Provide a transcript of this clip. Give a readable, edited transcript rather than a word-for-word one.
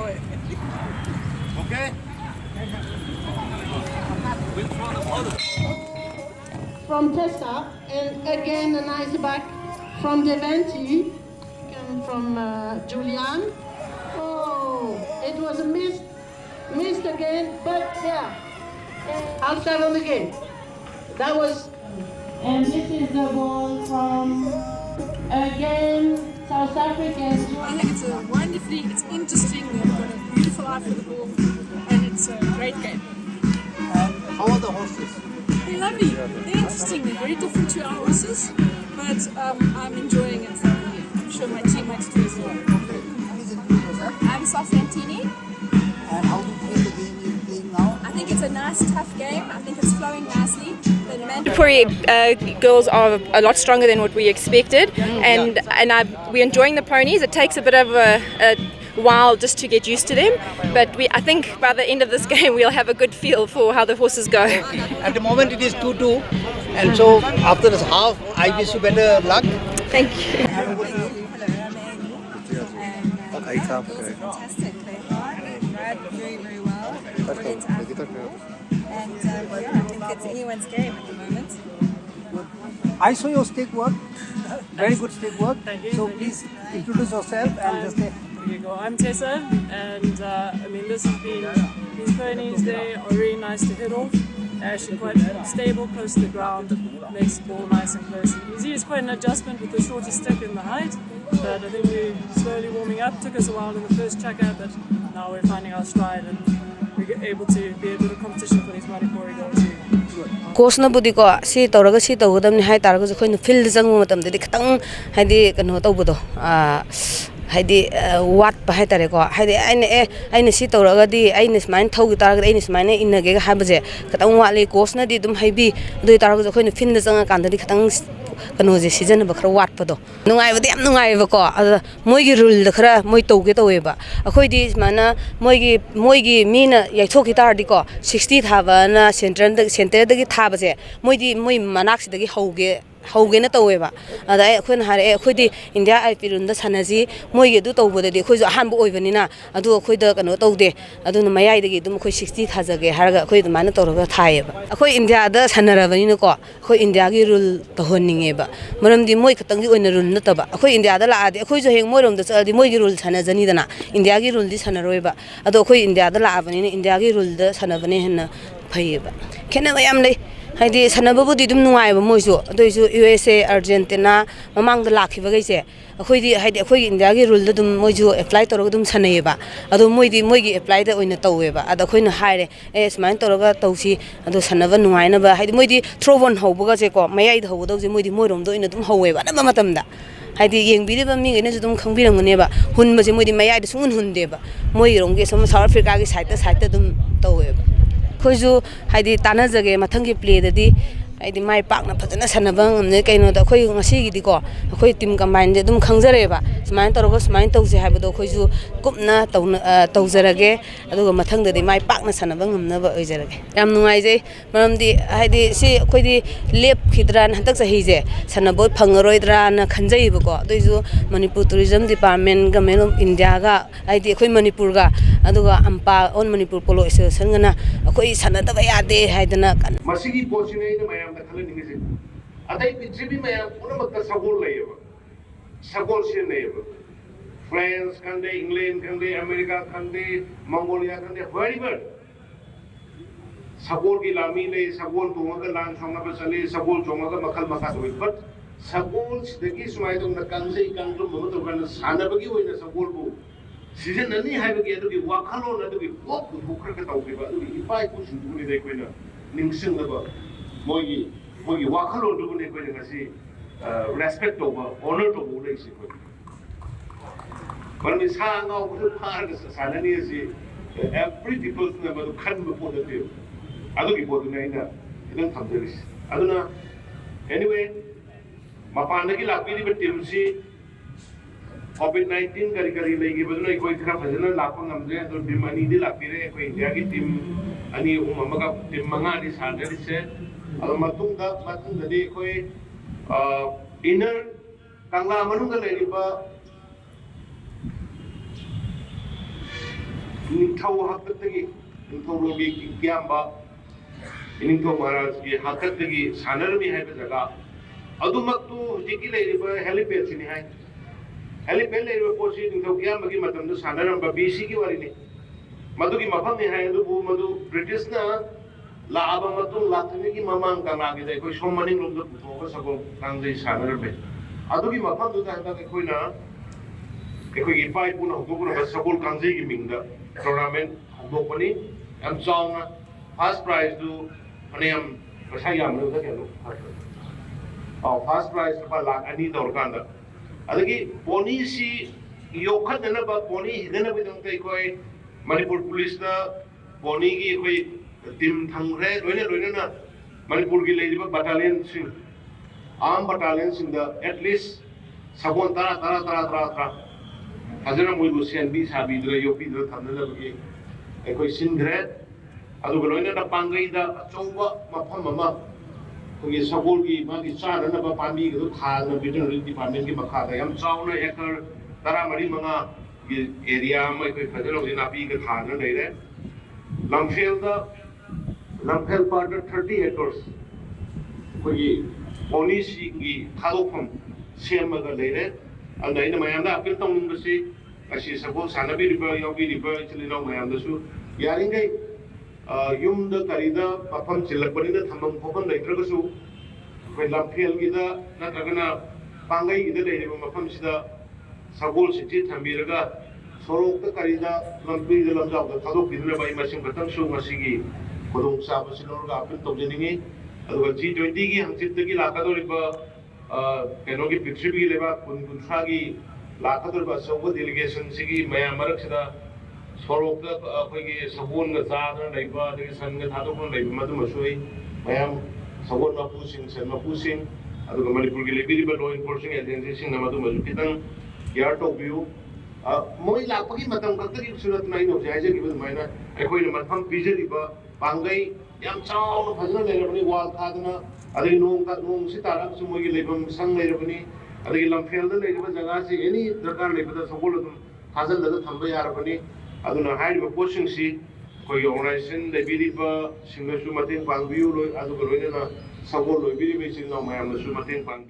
Okay. From Tessa, and again a nice back from Deventi, and from Julian. Oh, it was a missed again, but yeah. I'll start on again. That was, and this is the ball from, again, South African. I think it's interesting. They've got a beautiful eye for the ball, and it's a great game. How are the horses? They're lovely. They're interesting. They're very different to our horses, but I'm enjoying it thoroughly. I'm sure my teammates do as well. I'm Safrantini. And how do you feel the game you're playing now? I think it's a nice, tough game. I think it's flowing nicely. The girls are a lot stronger than what we expected, and we're enjoying the ponies. It takes a bit of a while just to get used to them, but I think by the end of this game we'll have a good feel for how the horses go. At the moment it is 2-2, and so after this half, I wish you better luck. Thank you. Okay, Fantastic. They ride very, very well. Brilliant outfit. And I think it's anyone's game at the moment. I saw your stick work. Very good stick work. Thank you. So please introduce yourself and just say. Here you go. I'm Tessa, and these ponies, they are really nice to hit off. They're actually quite stable, close to the ground, makes the ball nice and close and easy. It's quite an adjustment with the shorter stick and the height, but I think we're slowly warming up. Took us a while in the first checker, but now we're finding our stride and we're able to be a bit of competition for these Manipuri girls too. Course na budi ko si tawraga si tawgadam ni hai taraga jo khoin field jangmu matam de khatang haidi kano tawbudo haidi wat pa hai tare ko haidi aina si tawraga di aina smain thaugi taraga aina smain inage ha baje khatang wali course na di dum haibi doi taraga jo khoin field janga kan di khatang kano je season ba khara wat pa do nungai ba yam nungai ba ko moi gi rule da khara moi tawge tawe ba akhoi di mana moi gi mina yaithoki tar di ko 60 thaba na center da gi thaba je moi manak sidagi hauge na taweba ada akhoi hare akhoi di India IP run da sanaji moi gi du tawbo de akhoi jo han bo oibani na adu akhoi da kano tawde adu na mayai dagi dum akhoi 60 thajage haraga akhoi mana tawraga thaieba akhoi India da sanarabani na ko akhoi India gi rule to honinge ba maram di moi khatang gi oina rule na taba akhoi India da la adi akhoi jo heng moi rom da chadi moi gi rule sanajani dana India gi rule di sanaroiba adu akhoi India da la abani na India gi rule da sanabani henna phaieba khena bayam lei haidi sanababudi dum nungai ba moisu doisu USA Argentina mamang da lakhiba gaise akhoi di haidi akhoi India gi rule da dum moisu apply toroga dum sanayeba adu moi gi apply da oina taweba adu akhoi na haire smain toroga tawsi adu sanaba nungai na ba haidi moi di throw one hobuga je ko mayai da hobo dawje moi di moirom do ina dum howeba na matamda haidi yengbiriba mi gene dum khangbiramune ba hunba je moi di mayai da sungun hundeba moi rom ge som South Africa gi side dum taweba khoisu haidi tanajage mathangi play dadi haidi mai pakna phajana sanabang amne kaino da khoi ngasi gi diko khoi team combine de dum khangjareba smain torogo smain tawse haibado khoisu kupna tawjarage aduga mathang dadi mai pakna sanabang amna ba oijarage yam nungai je maramdi haidi si khoi di lep khidran hantak sahi je sanabo phangaroidra na khanjai bako doisu Manipur Tourism Department Government of India ga haidi khoi Manipur ga aduga ampa on Manipur Polo Association gana khoi sanada ba yade haidana masigi pochine ina mayam da khala ningi adai pithribi mayam pura makta sagol layeba sagol se layeba France kande England kande America kande Mongolia kande very good sagol ki lami le sagol tunga lang songa ba sale sagol chonga ga makal maka doi but sagol sidagi sumai dum na kanjei kangro mo to kan sanabagi hoina sagol bu season nani haibagi adu ki wakhalo na adu ki pop bukhra ka tawge ba adu ki pai ku shudu ni dai koina ningsing da ba moi wakhalo du ne koina ngasi respect over honor to bo lai se ko man mi sa nga ku phar ga sanani si every people na ba khan bu po da te adu ki bo du nai na idan thamjari aduna anyway mapana ki lapiri be team si COVID-19 kari lagi baduna koi khara phajana lapang amde to team ani di lapire koi India ki team ani umama ka team manga ni sandari se alo matung da di koi inner kangla manung ka lagi ba निंथौ हाकतगी निंथौ लोंबी कियाम्बा निंथौ महाराज की हाकतगी सानरमी है जगह अदुमक्तु हुजिकी लेरिबा helipad सिनी है helipad लेरिबा पोसी निंथौ कियाम्बगी मतमदु सानरम BC की वारिनी मधुगी मफम ने है अदुबु मधु British ना लाबा मतुं लाथने की ममांग कांगागी दे कोई सोमनिंग लोग पुथोगा सगो कांगजे सानरबे अदुगी मफम दुदा हंदा कोइना कोई इपाई पुना हुदुगुना सगोल कांगजे की मिंगदा टूर्नामेंट हुदुगपनी हम चावना फर्स्ट प्राइज दु अनेम पैसा यामनो दा केलो फर्स्ट प्राइज लुपा लाख अनि दौरकांदा अदगी पोनी सी योखदनबा पोनी हिदनबदंते कोई मणिपुर पुलिस दा पोनी की कोई टीम थंगरे लोइना मणिपुर की लेरिबा बटालियन सिंह आम बटालियन सिंह दा एटलीस्ट सबोन तरा फजना मोइबु सेनबी साबीद्र योपीद्र थंदनबगी कोई सिंग्रे अदुग लोइना पांगई दा अचौबा मफम अमा कोई सबोल की मागी चाननबा पांबी गदु थाना वेटरनरी डिपार्टमेंट की मखादा यम चाउना एकर तरा मरी मंगा की एरिया में कोई फजना जिना पी के थाना लेरे लमफेल पार्ट 30 एकर्स कोई पोनीसी की थादोफम सेमगा लेरे अनैना मयामदा अपील तौनिंगबसी असी सबोल सानबीरिबा यावबीरिबा चिलिनाव मयामदसु यारिंगै युमदा करीदा मफम चिल्लकबनिदा थमम खोफम लेत्रगसु कोई लमफेलगिदा नत्रगना पांगैगिदा लेरिबा मफमसिदा सगोल सिटी थंबीरगा सोरोक्ता करीदा लंबीदा लमजावदा थादोकबिदुनबा इमासिम खतंसु मसिगी खुदों चाबसि लौरगा अपील तौजनिंगे अदुगा G20 की हंचितगी लाकादोरिबा कनोगी पृथ्वी लेबा कुंथ्रागी लाकादोरिबा सौग डेलीगेशन सिगी मया मरक्सिदा सोरोक्ता अखोगी सबोन चादना लेबा अदगी संग थादोकन लेबा मदुमसुई मयाम सबोन मपुसिंग सन मपुसिंग अदुगा मणिपुर की लेबिरिबा लॉ एनफोर्सिंग एजेंसी सिंग मदुमसु खितंग यार टोबियु मोई लापगी मतम खक्तगी सुरत नाइ नो जायजगी बदमाइना अखोइना मफम पिजरिबा पांगई याम चाउन फजना लेरबनी वाल खादना अदगी नोंग सि ताराबसु मोगी लेबम संग लेरबनी अदगी लमफेलदा लेरबा जगह से एनी दरकार लेबदा सबोल अदुम हाजलदा थंबा यारबनी अदुना हाइरिबा पोस्टिंग सि कोई ऑर्गेनाइजेशन लेबिरिबा सिंगसु मतेंग पांगबियु लोय अदुगा लोइना सबोल लोइबिरिबे सिंनाव मयामसु मतेंग पांगबियु